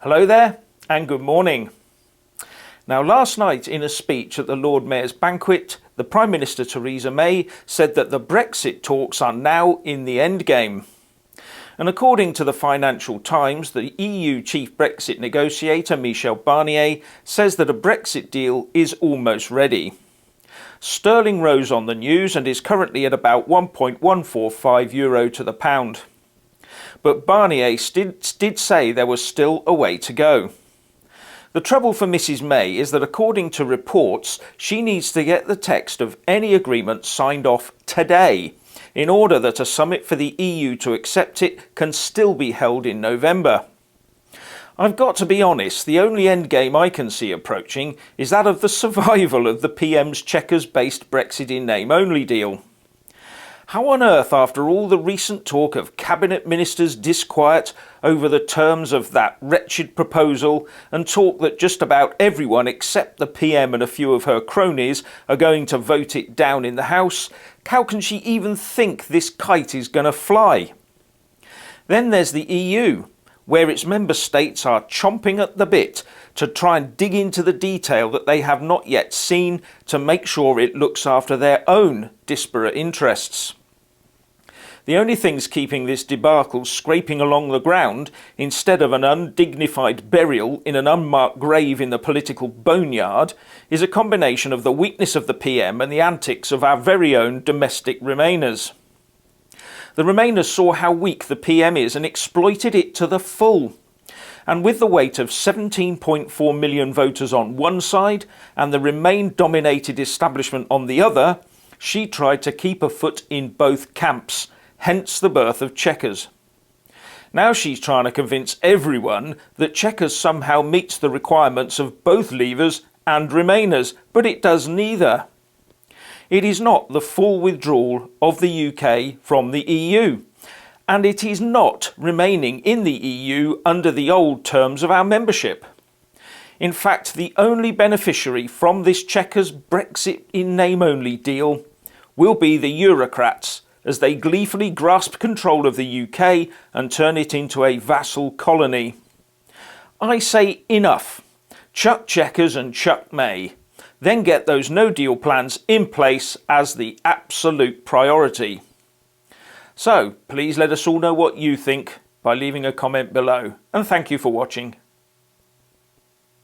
Hello there and good morning. Now, last night in a speech at the Lord Mayor's banquet, the Prime Minister Theresa May said that the Brexit talks are now in the endgame. And according to the Financial Times, the EU chief Brexit negotiator Michel Barnier says that a Brexit deal is almost ready. Sterling rose on the news and is currently at about €1.145 to the pound. But Barnier did say there was still a way to go. The trouble for Mrs May is that according to reports, she needs to get the text of any agreement signed off today in order that a summit for the EU to accept it can still be held in November. I've got to be honest, the only endgame I can see approaching is that of the survival of the PM's Chequers-based Brexit In Name Only deal. How on earth, after all the recent talk of cabinet ministers' disquiet over the terms of that wretched proposal and talk that just about everyone except the PM and a few of her cronies are going to vote it down in the House, how can she even think this kite is going to fly? Then there's the EU, where its member states are chomping at the bit to try and dig into the detail that they have not yet seen to make sure it looks after their own disparate interests. The only things keeping this debacle scraping along the ground instead of an undignified burial in an unmarked grave in the Political Boneyard is a combination of the weakness of the PM and the antics of our very own domestic Remainers. The Remainers saw how weak the PM is and exploited it to the full. And with the weight of 17.4 million voters on one side and the Remain-dominated establishment on the other, she tried to keep a foot in both camps. Hence the birth of Chequers. Now she's trying to convince everyone that Chequers somehow meets the requirements of both Leavers and Remainers, but it does neither. It is not the full withdrawal of the UK from the EU, and it is not remaining in the EU under the old terms of our membership. In fact, the only beneficiary from this Chequers Brexit in name only deal will be the Eurocrats, as they gleefully grasp control of the UK and turn it into a vassal colony. I say enough. Chuck Chequers and chuck May. Then get those no-deal plans in place as the absolute priority. So, please let us all know what you think by leaving a comment below. And thank you for watching.